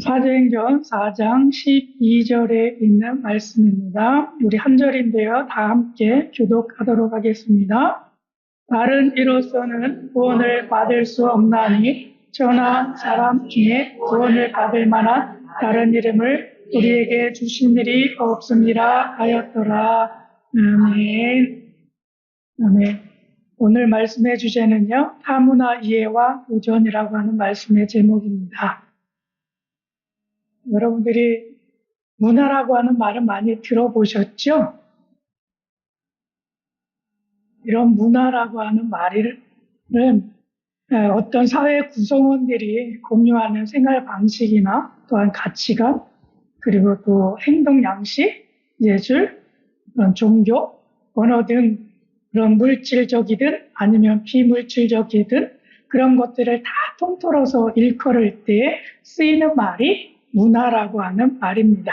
사도행전 4장 12절에 있는 말씀입니다. 우리 한 절인데요. 다 함께 교독하도록 하겠습니다. 다른 이로서는 구원을 받을 수 없나니 저나 사람 중에 구원을 받을 만한 다른 이름을 우리에게 주신 일이 없습니다 하였더라. 아멘. 아멘. 오늘 말씀의 주제는요, 타문화 이해와 도전이라고 하는 말씀의 제목입니다. 여러분들이 문화라고 하는 말은 많이 들어보셨죠? 이런 문화라고 하는 말은 어떤 사회 구성원들이 공유하는 생활 방식이나 또한 가치관, 그리고 또 행동 양식, 예술, 그런 종교, 언어 등 그런 물질적이든 아니면 비물질적이든 그런 것들을 다 통틀어서 일컬을 때 쓰이는 말이 문화라고 하는 말입니다.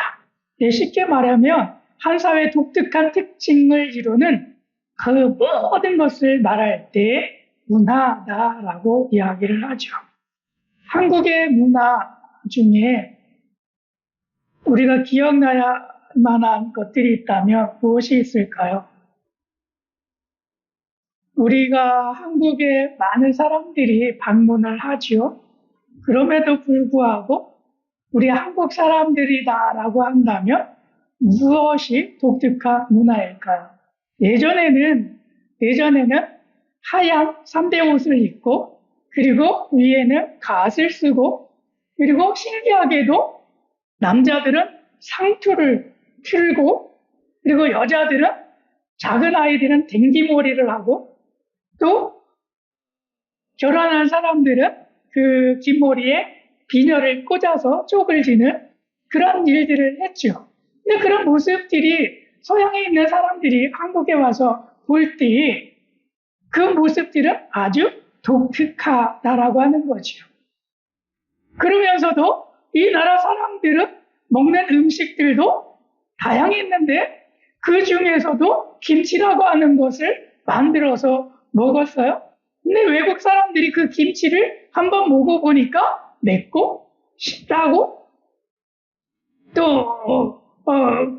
쉽게 말하면 한 사회의 독특한 특징을 이루는 그 모든 것을 말할 때 문화다라고 이야기를 하죠. 한국의 문화 중에 우리가 기억나야 만한 것들이 있다면 무엇이 있을까요? 우리가 한국에 많은 사람들이 방문을 하죠. 그럼에도 불구하고 우리 한국 사람들이다라고 한다면 무엇이 독특한 문화일까요? 예전에는 하얀 3대 옷을 입고 그리고 위에는 갓을 쓰고 그리고 신기하게도 남자들은 상투를 틀고 그리고 여자들은 작은 아이들은 댕기머리를 하고 또 결혼한 사람들은 그 긴 머리에 비녀를 꽂아서 쪽을 지는 그런 일들을 했죠. 근데 그런 모습들이 서양에 있는 사람들이 한국에 와서 볼 때 그 모습들은 아주 독특하다라고 하는 거죠. 그러면서도 이 나라 사람들은 먹는 음식들도 다양했는데 그 중에서도 김치라고 하는 것을 만들어서 먹었어요. 근데 외국 사람들이 그 김치를 한번 먹어보니까 맵고 씹다고 또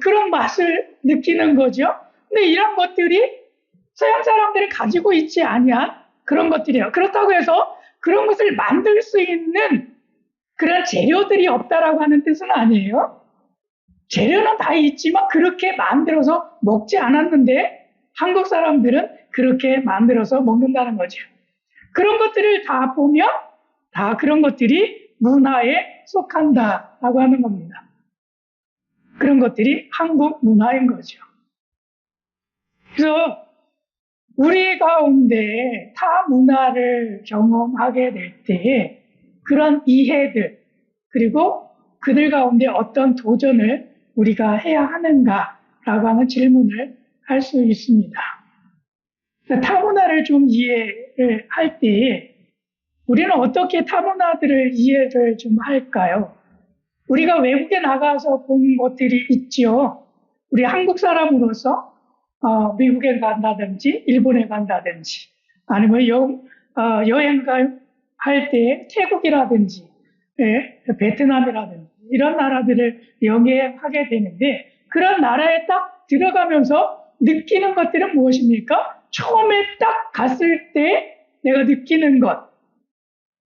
그런 맛을 느끼는 거죠. 근데 이런 것들이 서양 사람들이 가지고 있지 아니한 그런 것들이에요. 그렇다고 해서 그런 것을 만들 수 있는 그런 재료들이 없다라고 하는 뜻은 아니에요. 재료는 다 있지만 그렇게 만들어서 먹지 않았는데 한국 사람들은 그렇게 만들어서 먹는다는 거죠. 그런 것들을 다 보면 다 그런 것들이 문화에 속한다라고 하는 겁니다. 그런 것들이 한국 문화인 거죠. 그래서 우리 가운데 타 문화를 경험하게 될 때 그런 이해들 그리고 그들 가운데 어떤 도전을 우리가 해야 하는가라고 하는 질문을 할 수 있습니다. 타 문화를 좀 이해를 할 때 우리는 어떻게 타 문화들을 이해를 좀 할까요? 우리가 외국에 나가서 본 것들이 있죠. 우리 한국 사람으로서 미국에 간다든지 일본에 간다든지 아니면 여행 할 때 태국이라든지 베트남이라든지 이런 나라들을 여행하게 되는데 그런 나라에 딱 들어가면서 느끼는 것들은 무엇입니까? 처음에 딱 갔을 때 내가 느끼는 것.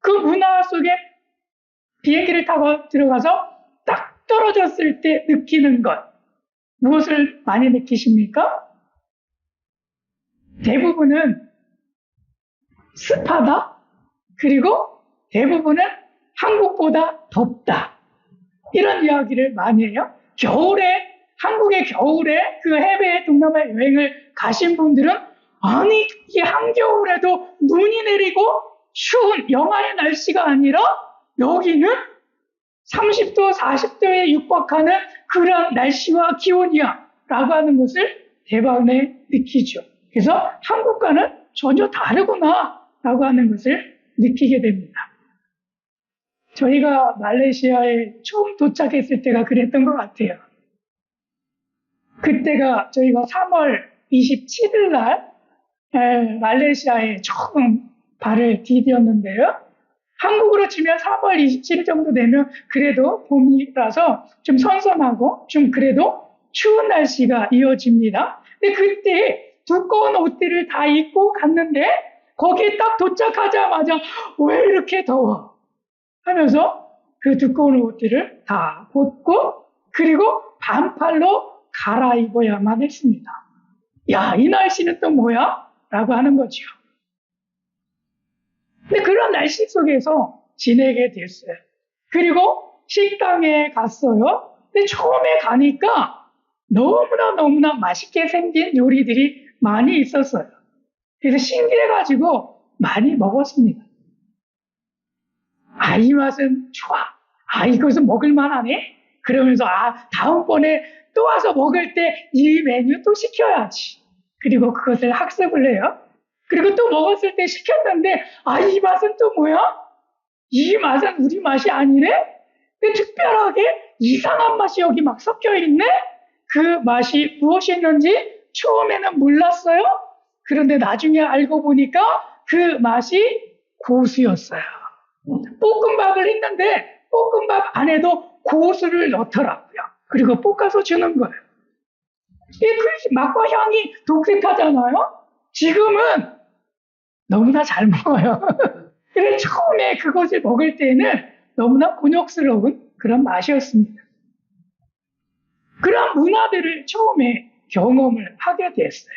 그 문화 속에 비행기를 타고 들어가서 딱 떨어졌을 때 느끼는 것. 무엇을 많이 느끼십니까? 대부분은 습하다. 그리고 대부분은 한국보다 덥다. 이런 이야기를 많이 해요. 한국의 겨울에 그 해외 동남아 여행을 가신 분들은 아니, 이 한겨울에도 눈이 내리고 추운 영하의 날씨가 아니라 여기는 30도, 40도에 육박하는 그런 날씨와 기온이야 라고 하는 것을 대반에 느끼죠. 그래서 한국과는 전혀 다르구나 라고 하는 것을 느끼게 됩니다. 저희가 말레이시아에 처음 도착했을 때가 그랬던 것 같아요. 그때가 저희가 3월 27일 날 말레이시아에 처음 발을 디뎠는데요. 한국으로 치면 3월 27일 정도 되면 그래도 봄이라서 좀 선선하고 좀 그래도 추운 날씨가 이어집니다. 근데 그때 두꺼운 옷들을 다 입고 갔는데 거기에 딱 도착하자마자 왜 이렇게 더워? 하면서 그 두꺼운 옷들을 다 벗고 그리고 반팔로 갈아입어야만 했습니다. 야, 이 날씨는 또 뭐야? 라고 하는 거죠. 근데 그런 날씨 속에서 지내게 됐어요. 그리고 식당에 갔어요. 근데 처음에 가니까 너무나 맛있게 생긴 요리들이 많이 있었어요. 그래서 신기해가지고 많이 먹었습니다. 아, 이 맛은 좋아. 아, 이것은 먹을만하네? 그러면서, 아, 다음번에 또 와서 먹을 때 이 메뉴 또 시켜야지. 그리고 그것을 학습을 해요. 그리고 또 먹었을 때 시켰는데, 아, 이 맛은 또 뭐야? 이 맛은 우리 맛이 아니네? 근데 특별하게 이상한 맛이 여기 막 섞여 있네? 그 맛이 무엇이었는지 처음에는 몰랐어요. 그런데 나중에 알고 보니까 그 맛이 고수였어요. 볶음밥을 했는데 볶음밥 안에도 고수를 넣더라고요. 그리고 볶아서 주는 거예요. 그 맛과 향이 독특하잖아요. 지금은 너무나 잘 먹어요. 그래 처음에 그것을 먹을 때는 너무나 곤욕스러운 그런 맛이었습니다. 그런 문화들을 처음에 경험을 하게 됐어요.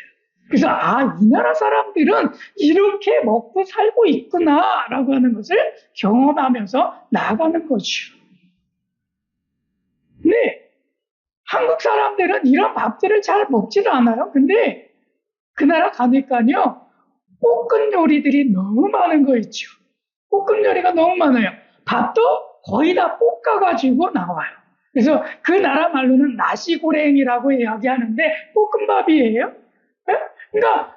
그래서 아, 이 나라 사람들은 이렇게 먹고 살고 있구나라고 하는 것을 경험하면서 나아가는 거죠. 네, 한국 사람들은 이런 밥들을 잘 먹지를 않아요. 근데 그 나라 가니까요, 볶은 요리들이 너무 많은 거 있죠. 볶음 요리가 너무 많아요. 밥도 거의 다 볶아가지고 나와요. 그래서 그 나라 말로는 나시고랭이라고 이야기하는데 볶음밥이에요. 네? 그러니까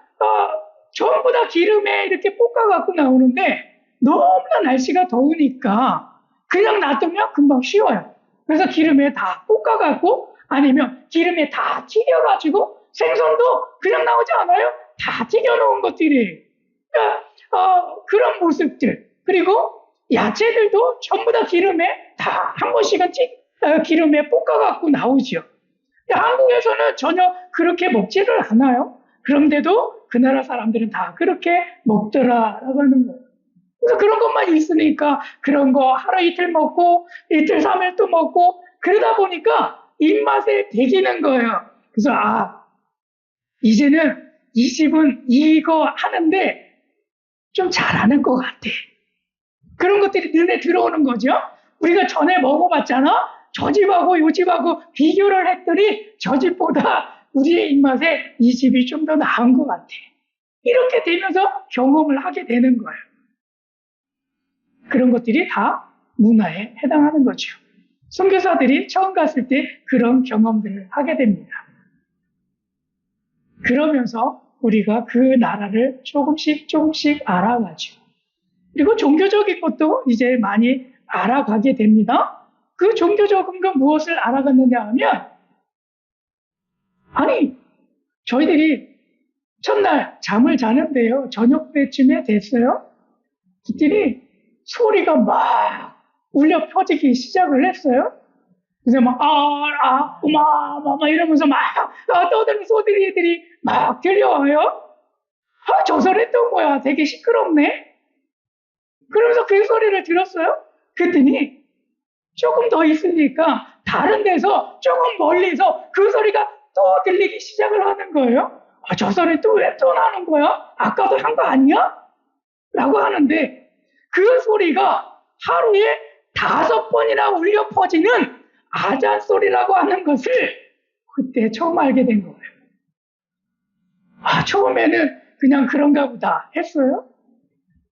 전부 다 기름에 이렇게 볶아갖고 나오는데 너무나 날씨가 더우니까 그냥 놔두면 금방 식어요. 그래서 기름에 다 볶아갖고 아니면 기름에 다 튀겨가지고 생선도 그냥 나오지 않아요? 다 튀겨놓은 것들이 그러니까, 그런 모습들 그리고 야채들도 전부 다 기름에 다 한 번씩은 기름에 볶아갖고 나오죠. 한국에서는 전혀 그렇게 먹지를 않아요. 그런데도 그 나라 사람들은 다 그렇게 먹더라라고 하는 거예요. 그래서 그런 것만 있으니까 그런 거 하루 이틀 먹고 이틀 3일 또 먹고 그러다 보니까 입맛에 배기는 거예요. 그래서 아, 이제는 이 집은 이거 하는데 좀 잘하는 것 같아. 그런 것들이 눈에 들어오는 거죠. 우리가 전에 먹어봤잖아. 저 집하고 요 집하고 비교를 했더니 저 집보다 우리의 입맛에 이 집이 좀 더 나은 것 같아. 이렇게 되면서 경험을 하게 되는 거예요. 그런 것들이 다 문화에 해당하는 거죠. 선교사들이 처음 갔을 때 그런 경험들을 하게 됩니다. 그러면서 우리가 그 나라를 조금씩 알아가죠. 그리고 종교적인 것도 이제 많이 알아가게 됩니다. 그 종교적인 건 무엇을 알아갔느냐 하면 아니 저희들이 첫날 잠을 자는데요. 저녁 때쯤에 됐어요. 그랬더니 소리가 막 울려 퍼지기 시작을 했어요. 그래서 막 막 이러면서 막 떠드는 소리들이 막 들려와요. 아, 저 소리 또 뭐야? 되게 시끄럽네. 그러면서 그 소리를 들었어요. 그랬더니 조금 더 있으니까 다른 데서 조금 멀리서 그 소리가 또 들리기 시작을 하는 거예요. 아, 저 소리 또 왜 또 나는 거야? 아까도 한 거 아니야? 라고 하는데 그 소리가 하루에 5번이나 울려 퍼지는 아잔 소리라고 하는 것을 그때 처음 알게 된 거예요. 아, 처음에는 그냥 그런가 보다 했어요.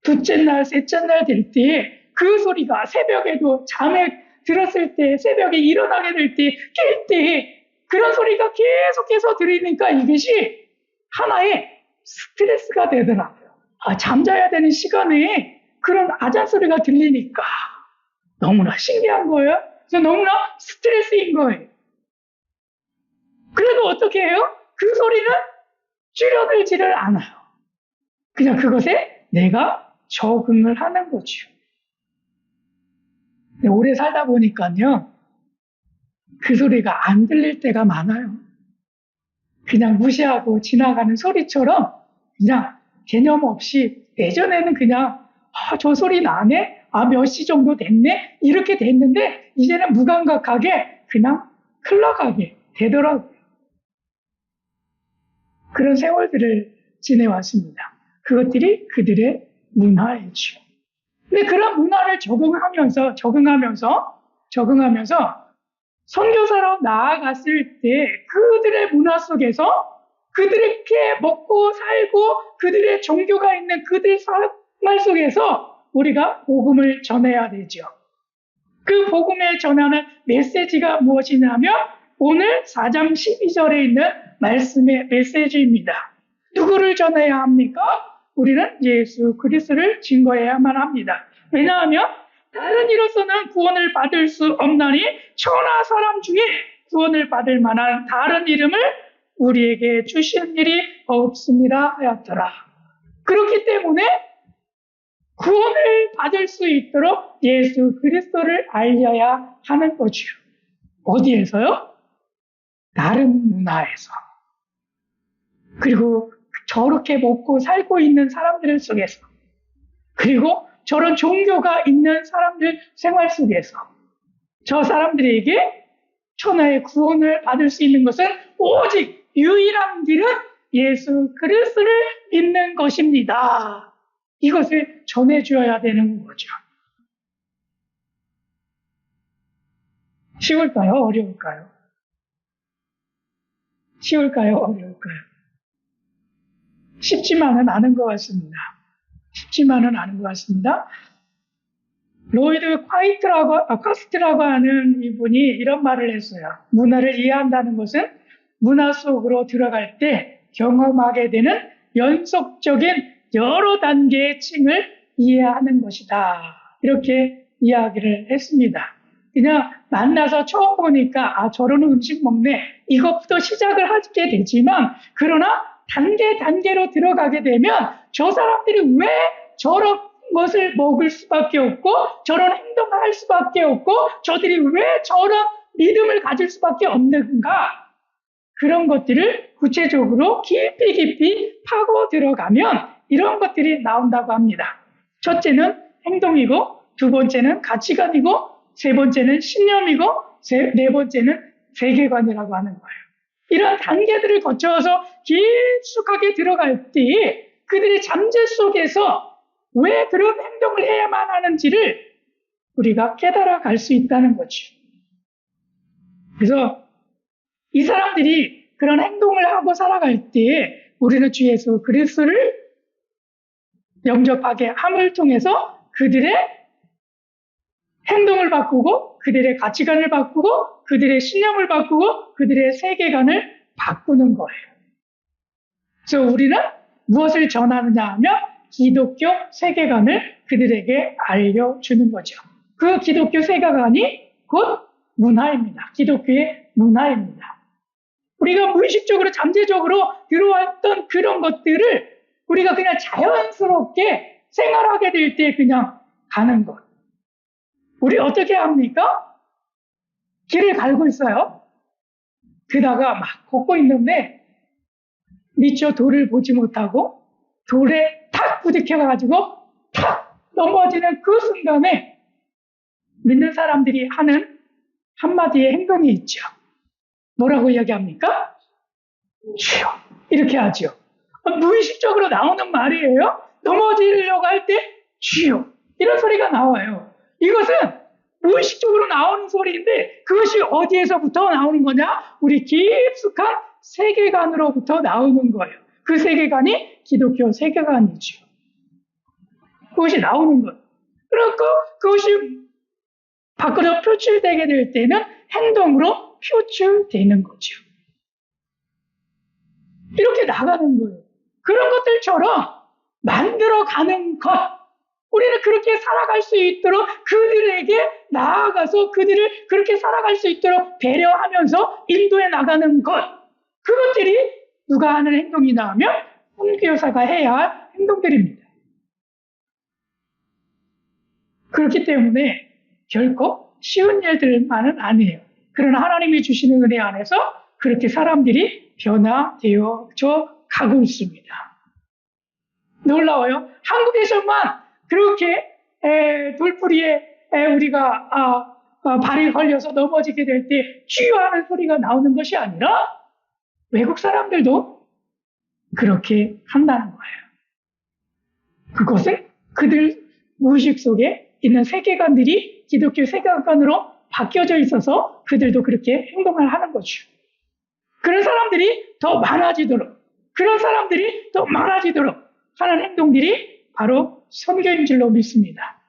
둘째 날, 셋째 날 될 때 그 소리가 새벽에도 잠에 들었을 때, 새벽에 일어나게 될 때, 깰 때 그런 소리가 계속해서 들리니까 이것이 하나의 스트레스가 되더라고요. 아, 잠자야 되는 시간에 그런 아잔 소리가 들리니까 너무나 신기한 거예요. 그래서 너무나 스트레스인 거예요. 그래도 어떻게 해요? 그 소리는 줄여들지를 않아요. 그냥 그것에 내가 적응을 하는 거죠. 오래 살다 보니까요, 그 소리가 안 들릴 때가 많아요. 그냥 무시하고 지나가는 소리처럼 그냥 개념 없이 예전에는 그냥 저 소리 나네? 몇 시 정도 됐네? 이렇게 됐는데 이제는 무감각하게 그냥 흘러가게 되더라고요. 그런 세월들을 지내왔습니다. 그것들이 그들의 문화이죠. 근데 그런 문화를 적응하면서 선교사로 나아갔을 때 그들의 문화 속에서 그들에게 먹고 살고 그들의 종교가 있는 그들 생활 속에서 우리가 복음을 전해야 되죠. 그 복음에 전하는 메시지가 무엇이냐면 오늘 4장 12절에 있는 말씀의 메시지입니다. 누구를 전해야 합니까? 우리는 예수 그리스도를 증거해야만 합니다. 왜냐하면 다른 이로서는 구원을 받을 수 없나니 천하 사람 중에 구원을 받을 만한 다른 이름을 우리에게 주신 일이 없습니다 하였더라. 그렇기 때문에 구원을 받을 수 있도록 예수 그리스도를 알려야 하는 거죠. 어디에서요? 다른 문화에서. 그리고 저렇게 먹고 살고 있는 사람들 속에서. 그리고 저런 종교가 있는 사람들 생활 속에서. 저 사람들에게 천하의 구원을 받을 수 있는 것은 오직 유일한 길은 예수 그리스도를 믿는 것입니다. 이것을 전해줘야 되는 거죠. 쉬울까요? 어려울까요? 쉬울까요? 어려울까요? 쉽지만은 않은 것 같습니다. 로이드 콰스트라고 하는 이분이 이런 말을 했어요. 문화를 이해한다는 것은 문화 속으로 들어갈 때 경험하게 되는 연속적인 여러 단계의 층을 이해하는 것이다. 이렇게 이야기를 했습니다. 그냥 만나서 처음 보니까 저런 음식 먹네. 이것부터 시작을 하게 되지만 그러나 단계로 들어가게 되면 저 사람들이 왜 저런 것을 먹을 수밖에 없고 저런 행동을 할 수밖에 없고 저들이 왜 저런 믿음을 가질 수밖에 없는가? 그런 것들을 구체적으로 깊이 파고 들어가면 이런 것들이 나온다고 합니다. 첫째는 행동이고 두 번째는 가치관이고 세 번째는 신념이고 네 번째는 세계관이라고 하는 거예요. 이런 단계들을 거쳐서 깊숙하게 들어갈 때 그들의 잠재 속에서 왜 그런 행동을 해야만 하는지를 우리가 깨달아 갈 수 있다는 거죠. 그래서 이 사람들이 그런 행동을 하고 살아갈 때 우리는 주 예수 그리스도를 영접하게 함을 통해서 그들의 행동을 바꾸고 그들의 가치관을 바꾸고 그들의 신념을 바꾸고 그들의 세계관을 바꾸는 거예요. 그래서 우리는 무엇을 전하느냐 하면 기독교 세계관을 그들에게 알려주는 거죠. 그 기독교 세계관이 곧 문화입니다. 기독교의 문화입니다. 우리가 무의식적으로 잠재적으로 들어왔던 그런 것들을 우리가 그냥 자연스럽게 생활하게 될 때 그냥 가는 것. 우리 어떻게 합니까? 길을 갈고 있어요. 그러다가 막 걷고 있는데 미처 돌을 보지 못하고 돌에 탁 부딪혀가지고 탁 넘어지는 그 순간에 믿는 사람들이 하는 한마디의 행동이 있죠. 뭐라고 이야기합니까? 주여. 이렇게 하죠. 무의식적으로 나오는 말이에요. 넘어지려고 할 때 주여. 이런 소리가 나와요. 이것은 무의식적으로 나오는 소리인데 그것이 어디에서부터 나오는 거냐? 우리 깊숙한 세계관으로부터 나오는 거예요. 그 세계관이 기독교 세계관이죠. 그것이 나오는 거예요. 그러니까 그것이 밖으로 표출되게 될 때는 행동으로 표출되는 거죠. 이렇게 나가는 거예요. 그런 것들처럼 만들어가는 것. 우리는 그렇게 살아갈 수 있도록 그들에게 나아가서 그들을 그렇게 살아갈 수 있도록 배려하면서 인도해 나가는 것. 그것들이 누가 하는 행동이냐 하면 선교사가 해야 할 행동들입니다. 그렇기 때문에 결코 쉬운 일들만은 아니에요. 그러나 하나님이 주시는 은혜 안에서 그렇게 사람들이 변화되어져 가고 있습니다. 놀라워요. 한국에서만 그렇게 돌풀이에 우리가 발이 걸려서 넘어지게 될 때 주여하는 소리가 나오는 것이 아니라 외국 사람들도 그렇게 한다는 거예요. 그것은 그들 무의식 속에 있는 세계관들이 기독교 세계관으로 바뀌어져 있어서 그들도 그렇게 행동을 하는 거죠. 그런 사람들이 더 많아지도록, 그런 사람들이 더 많아지도록 하는 행동들이 바로 선교인 줄로 믿습니다.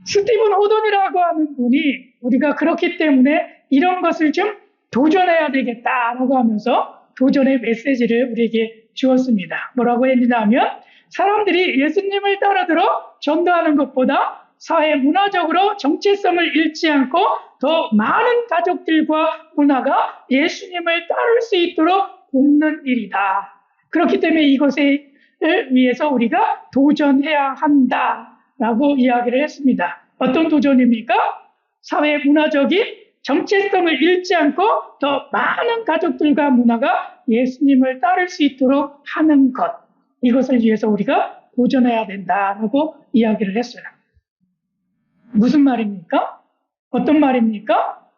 스티븐 호돈이라고 하는 분이 우리가 그렇기 때문에 이런 것을 좀 도전해야 되겠다라고 하면서 도전의 메시지를 우리에게 주었습니다. 뭐라고 했냐면 사람들이 예수님을 따라들어 전도하는 것보다 사회 문화적으로 정체성을 잃지 않고 더 많은 가족들과 문화가 예수님을 따를 수 있도록 돕는 일이다. 그렇기 때문에 이것을 위해서 우리가 도전해야 한다라고 이야기를 했습니다. 어떤 도전입니까? 사회 문화적인 정체성을 잃지 않고 더 많은 가족들과 문화가 예수님을 따를 수 있도록 하는 것. 이것을 위해서 우리가 도전해야 된다라고 이야기를 했어요. 무슨 말입니까? 어떤 말입니까?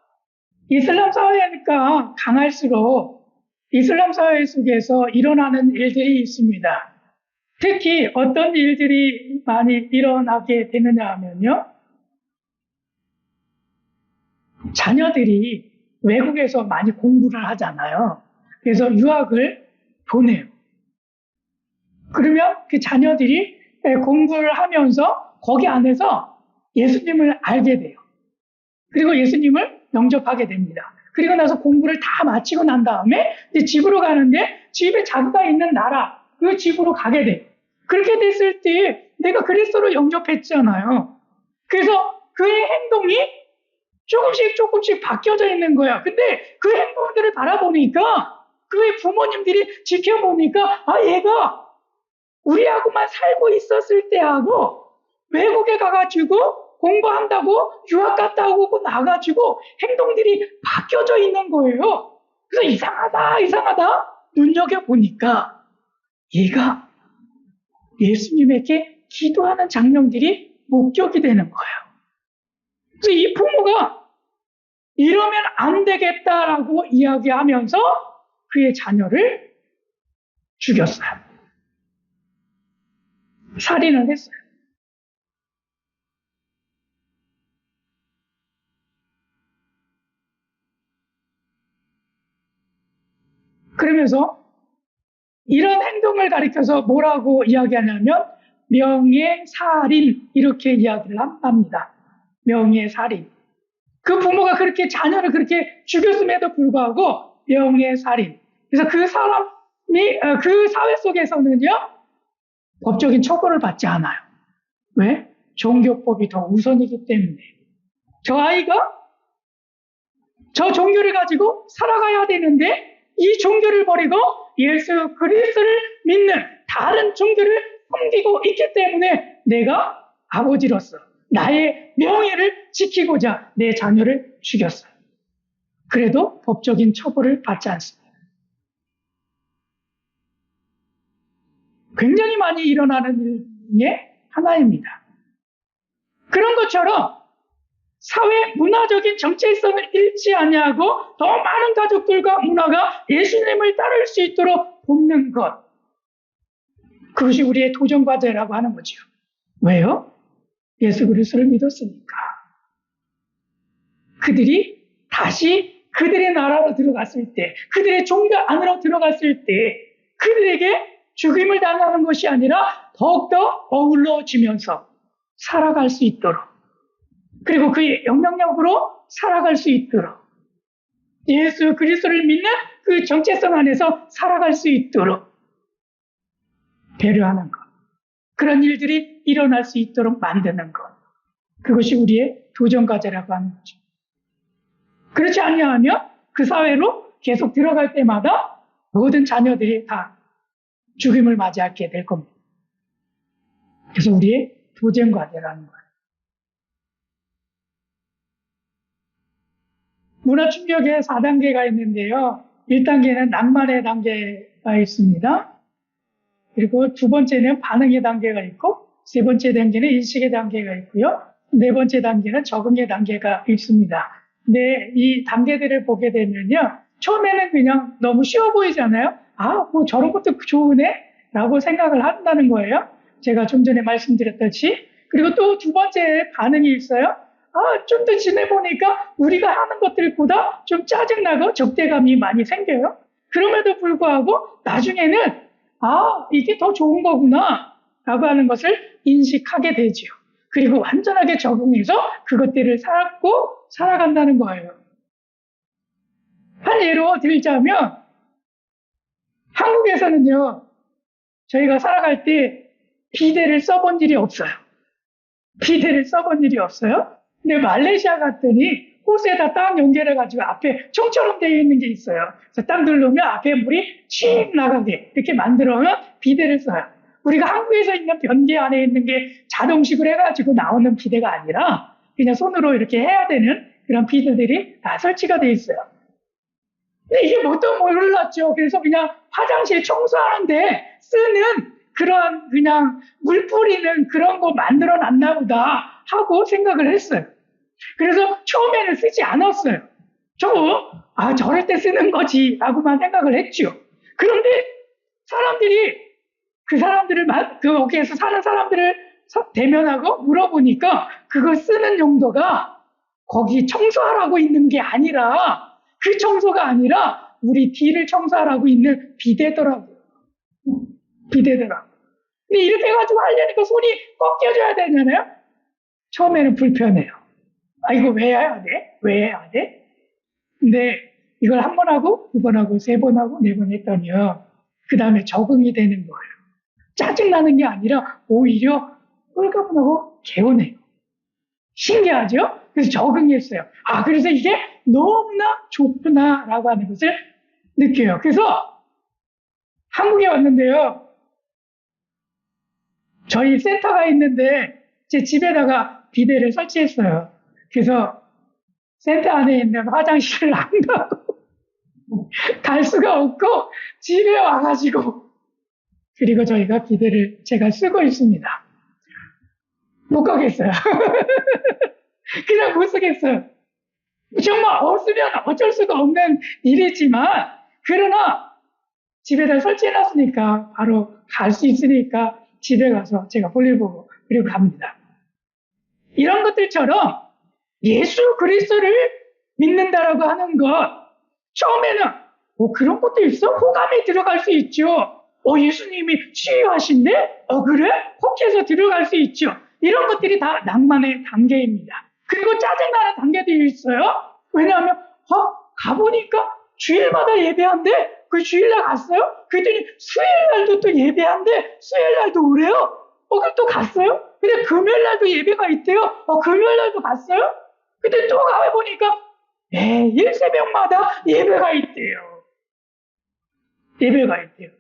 이슬람 사회니까 강할수록 이슬람 사회 속에서 일어나는 일들이 있습니다. 특히 어떤 일들이 많이 일어나게 되느냐 하면요. 자녀들이 외국에서 많이 공부를 하잖아요. 그래서 유학을 보내요. 그러면 그 자녀들이 공부를 하면서 거기 안에서 예수님을 알게 돼요. 그리고 예수님을 영접하게 됩니다. 그리고 나서 공부를 다 마치고 난 다음에 이제 집으로 가는데 집에 자기가 있는 나라, 그 집으로 가게 돼요. 그렇게 됐을 때 내가 그리스도를 영접했잖아요. 그래서 그의 행동이 조금씩 바뀌어져 있는 거야. 근데 그 행동들을 바라보니까 그의 부모님들이 지켜보니까 얘가 우리하고만 살고 있었을 때하고 외국에 가가지고 공부한다고 유학 갔다 오고 나가지고 행동들이 바뀌어져 있는 거예요. 그래서 이상하다 눈여겨보니까 얘가 예수님에게 기도하는 장면들이 목격이 되는 거예요. 그래서 이 부모가 이러면 안 되겠다라고 이야기하면서 그의 자녀를 죽였어요. 살인을 했어요. 그러면서 이런 행동을 가리켜서 뭐라고 이야기하냐면 명예살인 이렇게 이야기를 합니다. 명예살인. 그 부모가 그렇게 자녀를 그렇게 죽였음에도 불구하고 명예살인. 그래서 그 사람이 그 사회 속에서는요 법적인 처벌을 받지 않아요. 왜? 종교법이 더 우선이기 때문에. 저 아이가 저 종교를 가지고 살아가야 되는데 이 종교를 버리고 예수 그리스도를 믿는 다른 종교를 섬기고 있기 때문에 내가 아버지로서 나의 명예를 지키고자 내 자녀를 죽였어요. 그래도 법적인 처벌을 받지 않습니다. 굉장히 많이 일어나는 일 중에 하나입니다. 그런 것처럼 사회 문화적인 정체성을 잃지 아니하고 더 많은 가족들과 문화가 예수님을 따를 수 있도록 돕는 것. 그것이 우리의 도전 과제라고 하는 거죠. 왜요? 예수 그리스도를 믿었으니까. 그들이 다시 그들의 나라로 들어갔을 때, 그들의 종교 안으로 들어갔을 때 그들에게 죽임을 당하는 것이 아니라 더욱더 어울러지면서 살아갈 수 있도록, 그리고 그의 영향력으로 살아갈 수 있도록, 예수 그리스도를 믿는 그 정체성 안에서 살아갈 수 있도록 배려하는 것. 그런 일들이 일어날 수 있도록 만드는 것. 그것이 우리의 도전과제라고 하는 거죠. 그렇지 않냐하면 그 사회로 계속 들어갈 때마다 모든 자녀들이 다 죽임을 맞이하게 될 겁니다. 그래서 우리의 도전과제라는 거예요. 문화 충격의 4단계가 있는데요. 1단계는 낭만의 단계가 있습니다. 그리고 두 번째는 반응의 단계가 있고, 세 번째 단계는 인식의 단계가 있고요. 네 번째 단계는 적응의 단계가 있습니다. 근데 이 단계들을 보게 되면요. 처음에는 그냥 너무 쉬워 보이잖아요. 아, 뭐 저런 것도 좋으네? 라고 생각을 한다는 거예요. 제가 좀 전에 말씀드렸듯이. 그리고 또 두 번째 반응이 있어요. 아, 좀 더 지내보니까 우리가 하는 것들보다 좀 짜증나고 적대감이 많이 생겨요. 그럼에도 불구하고 나중에는 아, 이게 더 좋은 거구나 라고 하는 것을 인식하게 되죠. 그리고 완전하게 적응해서 그것들을 살고 살아간다는 거예요. 한 예로 들자면 한국에서는요. 저희가 살아갈 때 비데를 써본 일이 없어요. 비데를 써본 일이 없어요. 근데 말레이시아 갔더니 호스에다 딱 연결해가지고 앞에 총처럼 되어 있는 게 있어요. 그래서 딱 누르면 앞에 물이 칙 나가게 이렇게 만들어면 비데를 써요. 우리가 한국에서 있는 변기 안에 있는 게 자동식으로 해가지고 나오는 비데가 아니라 그냥 손으로 이렇게 해야 되는 그런 비데들이 다 설치가 되어 있어요. 근데 이게 뭣도 몰랐죠. 그래서 그냥 화장실 청소하는데 쓰는 그런 그냥 물 뿌리는 그런 거 만들어 놨나 보다 하고 생각을 했어요. 그래서 처음에는 쓰지 않았어요. 저럴 때 쓰는 거지 라고만 생각을 했죠. 그런데 사람들이 거기에서 사는 사람들을 대면하고 물어보니까 그거 쓰는 용도가 거기 청소하라고 있는 게 아니라 그 청소가 아니라 우리 뒤를 청소하라고 있는 비데더라고요. 비데더라고요. 근데 이렇게 해가지고 하려니까 손이 꺾여줘야 되잖아요. 처음에는 불편해요. 아, 이거 왜 해야 돼? 왜 해야 돼? 근데 이걸 한 번 하고, 두 번 하고, 세 번 하고, 네 번 했더니요. 그 다음에 적응이 되는 거예요. 짜증나는 게 아니라 오히려 홀가분하고 개운해요. 신기하죠? 그래서 적응했어요. 아, 그래서 이게 너무나 좋구나라고 하는 것을 느껴요. 그래서 한국에 왔는데요. 저희 센터가 있는데 제 집에다가 비데를 설치했어요. 그래서 센터 안에 있는 화장실을 안 가고 갈 수가 없고 집에 와가지고 그리고 저희가 비데를 제가 쓰고 있습니다. 못 가겠어요. 그냥 못 쓰겠어요. 정말 없으면 어쩔 수가 없는 일이지만 그러나 집에다 설치해놨으니까 바로 갈 수 있으니까 집에 가서 제가 볼일 보고 그리고 갑니다. 이런 것들처럼 예수 그리스도를 믿는다라고 하는 것 처음에는 그런 것도 있어? 호감이 들어갈 수 있죠. 예수님이 치유하신대? 그래? 혹해서 들어갈 수 있죠. 이런 것들이 다 낭만의 단계입니다. 그리고 짜증나는 단계도 있어요. 왜냐하면 가보니까 주일마다 예배한대? 그 주일날 갔어요? 그랬더니 수요일날도 또 예배한대? 수요일날도 오래요? 그럼 또 갔어요? 근데 금요일날도 예배가 있대요? 금요일날도 갔어요? 근데 또 가보니까 매일 새벽마다 예배가 있대요. 예배가 있대요.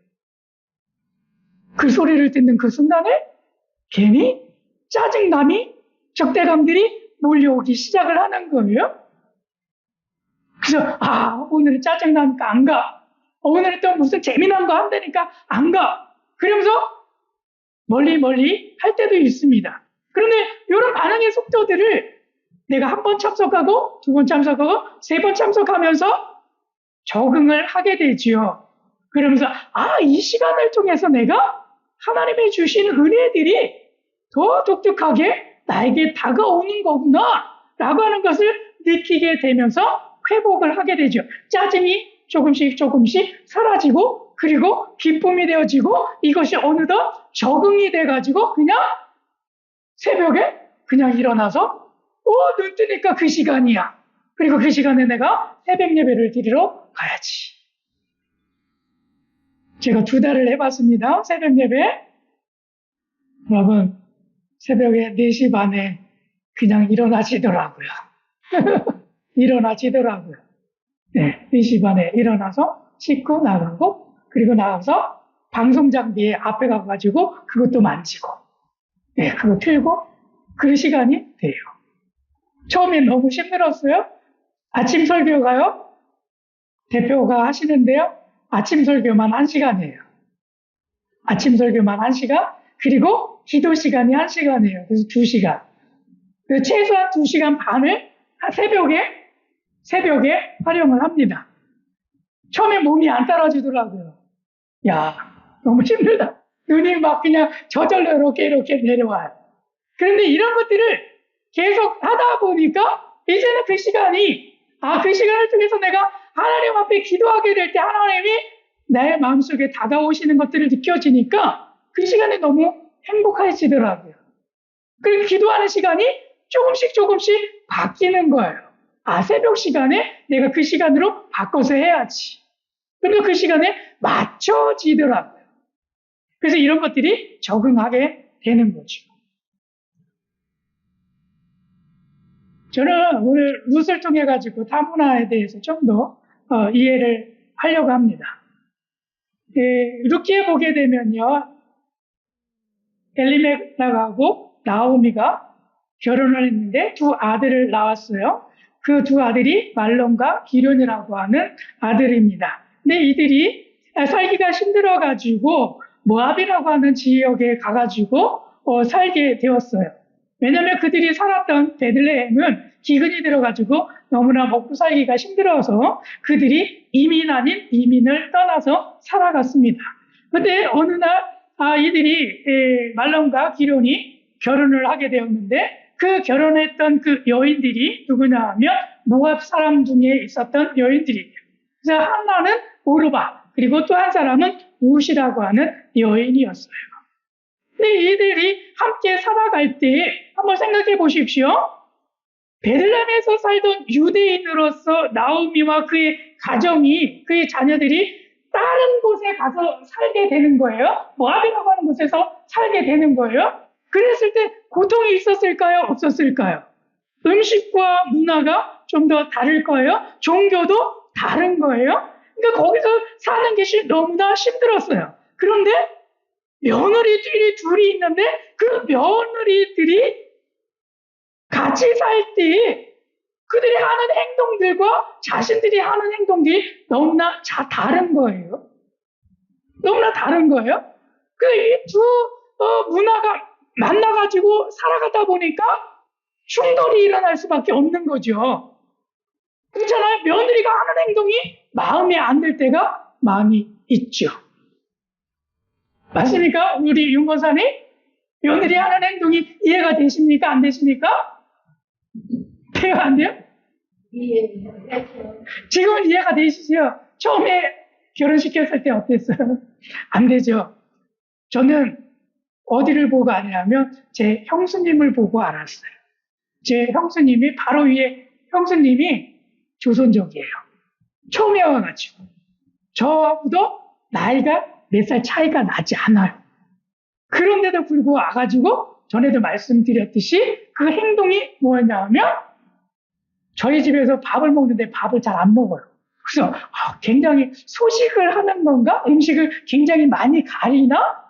그 소리를 듣는 그 순간에 괜히 짜증남이 적대감들이 몰려오기 시작을 하는 거예요. 그래서 오늘은 짜증나니까 안 가. 오늘은 또 무슨 재미난 거 한다니까 안 가. 그러면서 멀리 할 때도 있습니다. 그런데 이런 반응의 속도들을 내가 한 번 참석하고 두 번 참석하고 세 번 참석하면서 적응을 하게 되지요. 그러면서 이 시간을 통해서 내가 하나님이 주신 은혜들이 더 독특하게 나에게 다가오는 거구나 라고 하는 것을 느끼게 되면서 회복을 하게 되죠. 짜증이 조금씩 사라지고 그리고 기쁨이 되어지고 이것이 어느덧 적응이 돼가지고 그냥 새벽에 그냥 일어나서 눈 뜨니까 그 시간이야. 그리고 그 시간에 내가 새벽 예배를 드리러 가야지. 제가 2달을 해봤습니다. 새벽 예배. 여러분 새벽에 4시 반에 그냥 일어나지더라고요. 일어나지더라고요. 네, 4시 반에 일어나서 씻고 나가고 그리고 나가서 방송 장비에 앞에 가가지고 그것도 만지고 네, 그거 틀고 그 시간이 돼요. 처음엔 너무 힘들었어요. 아침 설교가요. 대표가 하시는데요. 아침 설교만 1시간이에요. 아침 설교만 1시간, 그리고 기도 시간이 1시간이에요. 그래서 2시간. 그래서 최소한 2시간 반을 새벽에 활용을 합니다. 처음에 몸이 안 따라주더라고요. 야, 너무 힘들다. 눈이 막 그냥 저절로 이렇게 내려와요. 그런데 이런 것들을 계속 하다 보니까 이제는 그 시간을 통해서 내가 하나님 앞에 기도하게 될 때 하나님이 내 마음속에 다가오시는 것들을 느껴지니까 그 시간에 너무 행복해지더라고요. 그리고 기도하는 시간이 조금씩 바뀌는 거예요. 새벽 시간에 내가 그 시간으로 바꿔서 해야지. 그리고 그 시간에 맞춰지더라고요. 그래서 이런 것들이 적응하게 되는 거죠. 저는 오늘 룻을 통해 가지고 다문화에 대해서 좀 더 이해를 하려고 합니다. 루키에 보게 되면요, 엘리멜렉하고 나오미가 결혼을 했는데 2 아들을 낳았어요. 그 2 아들이 말론과 기련이라고 하는 아들입니다. 근데 이들이 살기가 힘들어가지고 모압이라고 하는 지역에 가가지고 살게 되었어요. 왜냐하면 그들이 살았던 베들레헴은 기근이 들어가지고 너무나 먹고 살기가 힘들어서 그들이 이민 아닌 이민을 떠나서 살아갔습니다. 그런데 어느 날 이들이 말론과 기련이 결혼을 하게 되었는데 그 결혼했던 그 여인들이 누구냐 하면 모압 사람 중에 있었던 여인들이에요. 그래서 하나는 오르바, 그리고 또 한 사람은 룻이라고 하는 여인이었어요. 근데 이들이 함께 살아갈 때 한번 생각해 보십시오. 베들레헴에서 살던 유대인으로서 나오미와 그의 가정이, 그의 자녀들이 다른 곳에 가서 살게 되는 거예요. 모압이라고 하는 곳에서 살게 되는 거예요. 그랬을 때 고통이 있었을까요? 없었을까요? 음식과 문화가 좀 더 다를 거예요. 종교도 다른 거예요. 그러니까 거기서 사는 게 너무나 힘들었어요. 그런데 며느리들이 2이 있는데 그 며느리들이 같이 살 때 그들이 하는 행동들과 자신들이 하는 행동들이 너무나 다른 거예요. 너무나 다른 거예요. 이 2 문화가 만나가지고 살아가다 보니까 충돌이 일어날 수밖에 없는 거죠. 그렇잖아요. 며느리가 하는 행동이 마음에 안 들 때가 많이 있죠. 맞습니까? 우리 윤 권사님? 며느리 하는 행동이 이해가 되십니까? 안 되십니까? 돼요? 안 돼요? 지금은 이해가 되시죠? 처음에 결혼시켰을 때 어땠어요? 안 되죠. 저는 어디를 보고 아냐면 제 형수님을 보고 알았어요. 제 형수님이 바로 위에 형수님이 조선족이에요. 처음에 와가지고 저하고도 나이가 몇 살 차이가 나지 않아요. 그런데도 불구하고 와가지고 전에도 말씀드렸듯이 그 행동이 뭐냐면 저희 집에서 밥을 먹는데 밥을 잘 안 먹어요. 그래서 굉장히 소식을 하는 건가? 음식을 굉장히 많이 가리나?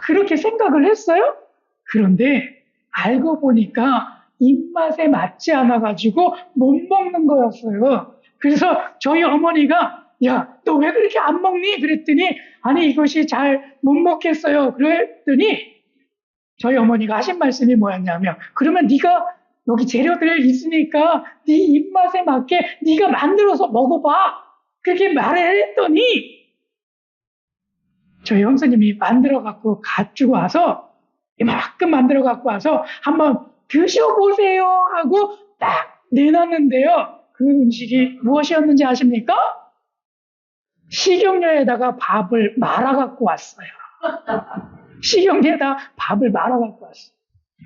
그렇게 생각을 했어요. 그런데 알고 보니까 입맛에 맞지 않아가지고 못 먹는 거였어요. 그래서 저희 어머니가 야, 너 왜 그렇게 안 먹니? 그랬더니 아니 이것이 잘 못 먹겠어요. 그랬더니 저희 어머니가 하신 말씀이 뭐였냐면 그러면 네가 여기 재료들 있으니까 네 입맛에 맞게 네가 만들어서 먹어봐. 그렇게 말을 했더니 저희 형수님이 만들어 갖고 가지고 와서 이만큼 만들어 갖고 와서 한번 드셔보세요 하고 딱 내놨는데요. 그 음식이 무엇이었는지 아십니까? 식용유에다가 밥을 말아 갖고 왔어요. 식용유에다 밥을 말아 갖고 왔어요.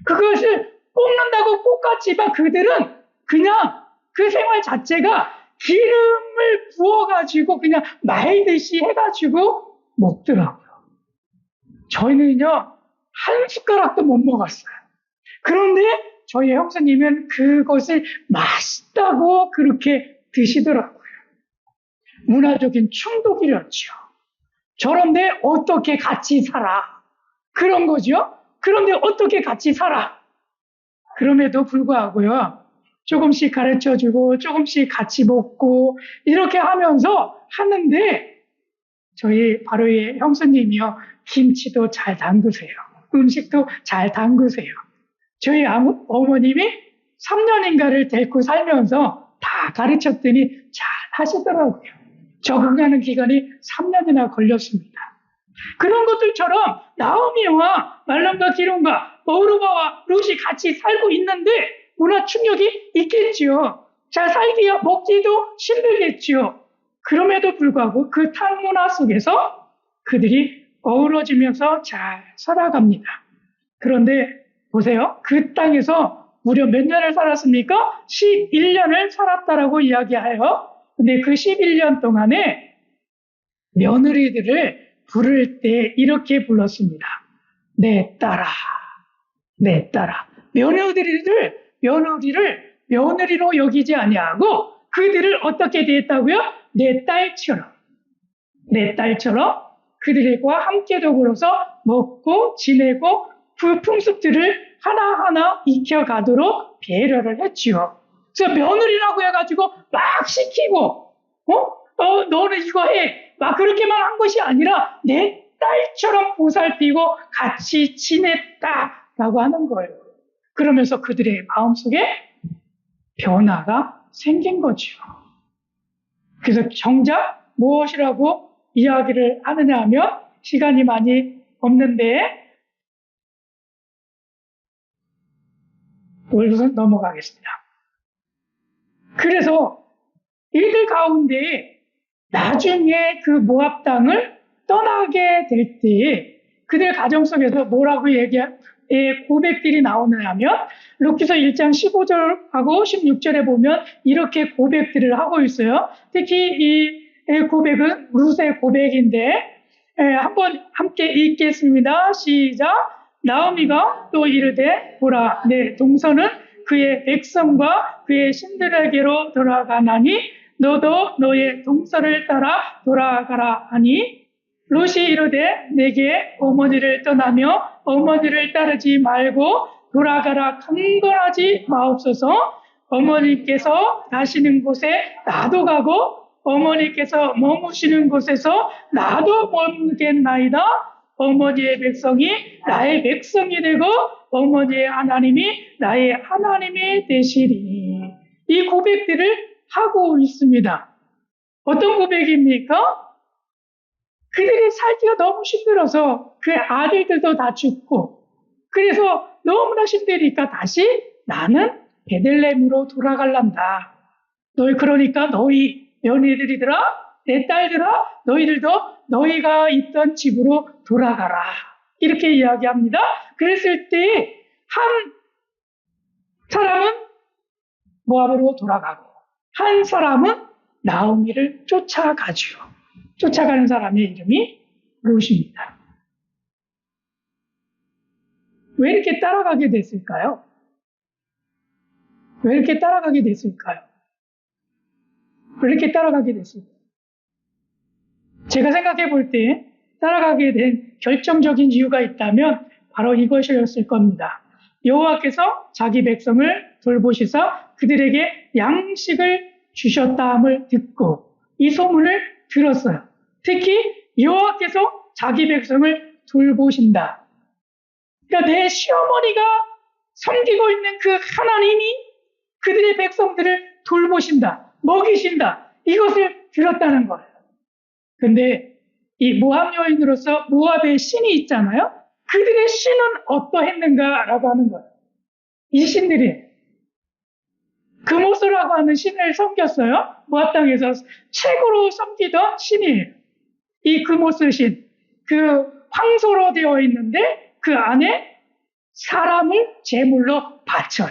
그것을 볶는다고 볶았지만 그들은 그냥 그 생활 자체가 기름을 부어가지고 그냥 말듯이 해가지고 먹더라고요. 저희는요, 한 숟가락도 못 먹었어요. 그런데 저희 형수님은 그것을 맛있다고 그렇게 드시더라고요. 문화적인 충돌이었죠. 저런데 어떻게 같이 살아? 그런 거죠. 그런데 어떻게 같이 살아? 그럼에도 불구하고요. 조금씩 가르쳐주고 조금씩 같이 먹고 이렇게 하면서 하는데 저희 바로의 형수님이요. 김치도 잘 담그세요. 음식도 잘 담그세요. 저희 어머님이 3년인가를 데리고 살면서 다 가르쳤더니 잘 하시더라고요. 적응하는 기간이 3년이나 걸렸습니다. 그런 것들처럼 나오미와 말론과 기론과 오르바와 룻이 같이 살고 있는데 문화 충격이 있겠지요. 잘 살기야 먹기도 힘들겠지요. 그럼에도 불구하고 그 탈문화 속에서 그들이 어우러지면서 잘 살아갑니다. 그런데 보세요. 그 땅에서 무려 몇 년을 살았습니까? 11년을 살았다라고 이야기해요. 근데 그 11년 동안에 며느리들을 부를 때 이렇게 불렀습니다. 내 딸아, 내 딸아. 며느리로 여기지 아니하고 그들을 어떻게 대했다고요? 내 딸처럼 그들과 함께 더불어서 먹고 지내고 그 풍습들을 하나하나 익혀가도록 배려를 했지요. 그래서 며느리라고 해가지고 막 시키고, 너는 이거 해. 막 그렇게만 한 것이 아니라 내 딸처럼 보살피고 같이 지냈다라고 하는 거예요. 그러면서 그들의 마음속에 변화가 생긴 거죠. 그래서 정작 무엇이라고 이야기를 하느냐 하면 시간이 많이 없는데 우선 넘어가겠습니다. 그래서 이들 가운데 나중에 그 모압 땅을 떠나게 될 때 그들 가정 속에서 뭐라고 고백들이 나오느냐 하면 룻기서 1장 15절하고 16절에 보면 이렇게 고백들을 하고 있어요. 특히 이 고백은 룻의 고백인데 한번 함께 읽겠습니다. 시작. 나오미가 또 이르되 보라 내 동서는 그의 백성과 그의 신들에게로 돌아가나니 너도 너의 동서를 따라 돌아가라 하니 룻이 이르되 내게 어머니를 떠나며 어머니를 따르지 말고 돌아가라 강건하지 마옵소서. 어머니께서 가시는 곳에 나도 가고 어머니께서 머무시는 곳에서 나도 머무겠나이다. 어머니의 백성이 나의 백성이 되고 어머니의 하나님이 나의 하나님이 되시리니. 이 고백들을 하고 있습니다. 어떤 고백입니까? 그들이 살기가 너무 힘들어서 그 아들들도 다 죽고 그래서 너무나 힘드니까 다시 나는 베들레헴으로 돌아갈란다. 그러니까 너희 며느리들아 내 딸들아 너희들도 너희가 있던 집으로 돌아가라. 이렇게 이야기합니다. 그랬을 때 한 사람은 모압으로 돌아가고 한 사람은 나오미를 쫓아가죠. 쫓아가는 사람의 이름이 룻입니다. 왜 이렇게 따라가게 됐을까요? 왜 이렇게 따라가게 됐을까요? 제가 생각해 볼 때 따라가게 된 결정적인 이유가 있다면 바로 이것이었을 겁니다. 여호와께서 자기 백성을 돌보시사 그들에게 양식을 주셨다함을 듣고 이 소문을 들었어요. 특히 여호와께서 자기 백성을 돌보신다. 그러니까 내 시어머니가 섬기고 있는 그 하나님이 그들의 백성들을 돌보신다, 먹이신다. 이것을 들었다는 거예요. 근데 이 모압 여인으로서 모압의 신이 있잖아요. 그들의 신은 어떠했는가라고 하는 거예요. 이 신들이 그모스라고 하는 신을 섬겼어요. 모압 땅에서 최고로 섬기던 신이에요. 이 그모스 신, 그 황소로 되어 있는데 그 안에 사람을 제물로 바쳐요.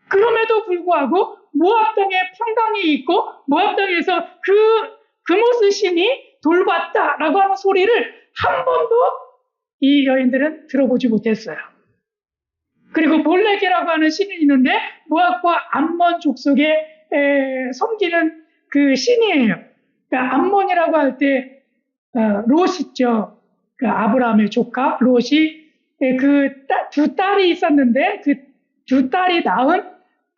그럼에도 불구하고 모압 땅에 평강이 있고 모압 땅에서 그모스 신이 돌봤다라고 하는 소리를 한 번도 이 여인들은 들어보지 못했어요. 그리고 몰레게라고 하는 신이 있는데 모압과 암몬 족속에 섬기는 그 신이에요. 그러니까 암몬이라고 할 때 롯 있죠. 그 아브라함의 조카 롯이 두 딸이 있었는데 그 두 딸이 낳은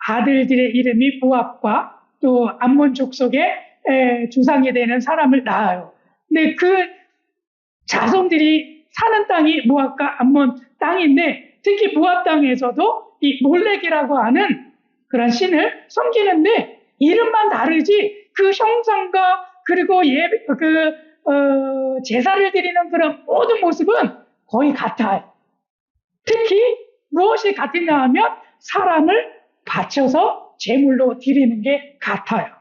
아들들의 이름이 모압과 또 암몬 족속의 주상이 되는 사람을 낳아요. 근데 그 자손들이 사는 땅이 모압과 암몬 땅인데 특히 모압 땅에서도 이 몰렉이라고 하는 그런 신을 섬기는데 이름만 다르지 그 형상과 그리고 제사를 드리는 그런 모든 모습은 거의 같아요. 특히 무엇이 같으냐 하면 사람을 바쳐서 제물로 드리는 게 같아요.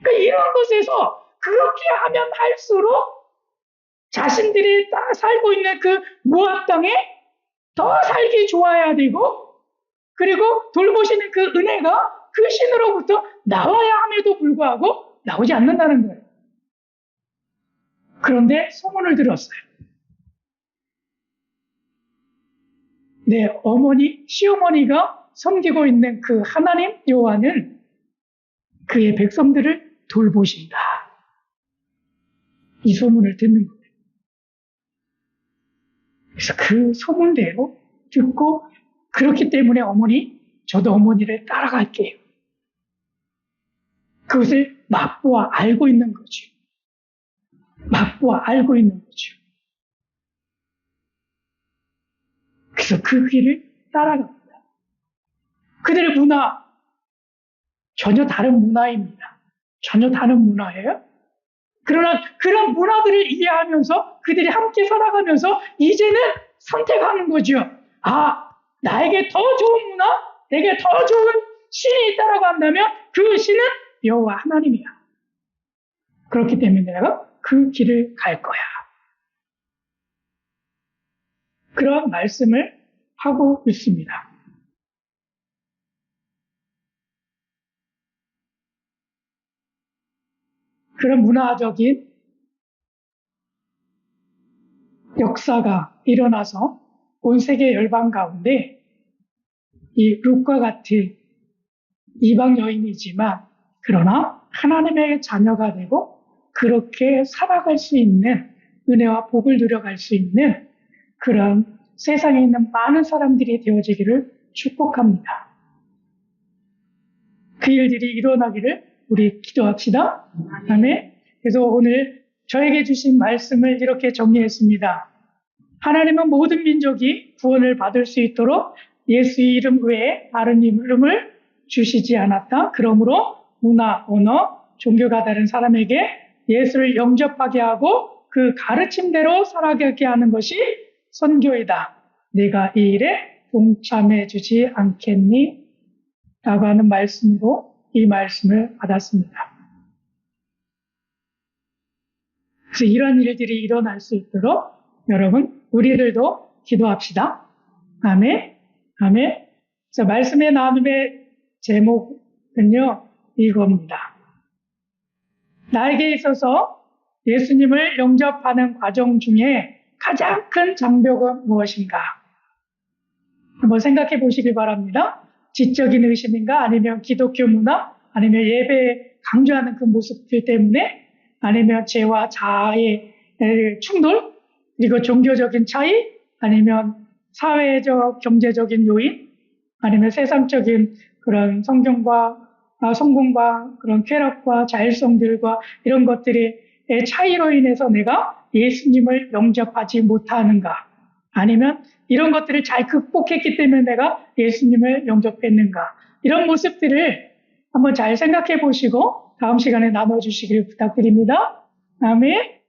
그러니까 이런 것에서 그렇게 하면 할수록 자신들이 살고 있는 그 모압 땅에 더 살기 좋아야 되고 그리고 돌보시는 그 은혜가 그 신으로부터 나와야 함에도 불구하고 나오지 않는다는 거예요. 그런데 소문을 들었어요. 내 시어머니가 섬기고 있는 그 하나님 여호와는 그의 백성들을 돌보신다. 이 소문을 듣는 거예요. 그래서 그 소문대로 듣고 그렇기 때문에 저도 어머니를 따라갈게요. 그것을 맛보아 알고 있는 거죠. 맛보아 알고 있는 거죠. 그래서 그 길을 따라갑니다. 그들의 문화, 전혀 다른 문화입니다. 전혀 다른 문화예요. 그러나 그런 문화들을 이해하면서 그들이 함께 살아가면서 이제는 선택하는 거죠. 나에게 더 좋은 문화, 내게 더 좋은 신이 있다라고 한다면 그 신은 여호와 하나님이야. 그렇기 때문에 내가 그 길을 갈 거야. 그런 말씀을 하고 있습니다. 그런 문화적인 역사가 일어나서 온 세계 열방 가운데 이 룻과 같은 이방 여인이지만 그러나 하나님의 자녀가 되고 그렇게 살아갈 수 있는 은혜와 복을 누려갈 수 있는 그런 세상에 있는 많은 사람들이 되어지기를 축복합니다. 그 일들이 일어나기를 우리 기도합시다. 아멘. 그래서 오늘 저에게 주신 말씀을 이렇게 정리했습니다. 하나님은 모든 민족이 구원을 받을 수 있도록 예수의 이름 외에 다른 이름을 주시지 않았다. 그러므로 문화, 언어, 종교가 다른 사람에게 예수를 영접하게 하고 그 가르침대로 살아가게 하는 것이 선교이다. 내가 이 일에 동참해 주지 않겠니? 라고 하는 말씀으로 이 말씀을 받았습니다. 그래서 이런 일들이 일어날 수 있도록 여러분, 우리들도 기도합시다. 아멘. 아멘. 자, 말씀의 나눔의 제목은요, 이겁니다. 나에게 있어서 예수님을 영접하는 과정 중에 가장 큰 장벽은 무엇인가? 한번 생각해 보시길 바랍니다. 지적인 의심인가? 아니면 기독교 문화? 아니면 예배에 강조하는 그 모습들 때문에? 아니면 죄와 자아의 충돌? 그리고 종교적인 차이? 아니면 사회적, 경제적인 요인? 아니면 세상적인 그런 성공과 그런 쾌락과 자율성들과 이런 것들의 차이로 인해서 내가 예수님을 영접하지 못하는가? 아니면 이런 것들을 잘 극복했기 때문에 내가 예수님을 영접했는가? 이런 모습들을 한번 잘 생각해 보시고 다음 시간에 나눠주시길 부탁드립니다. 아멘.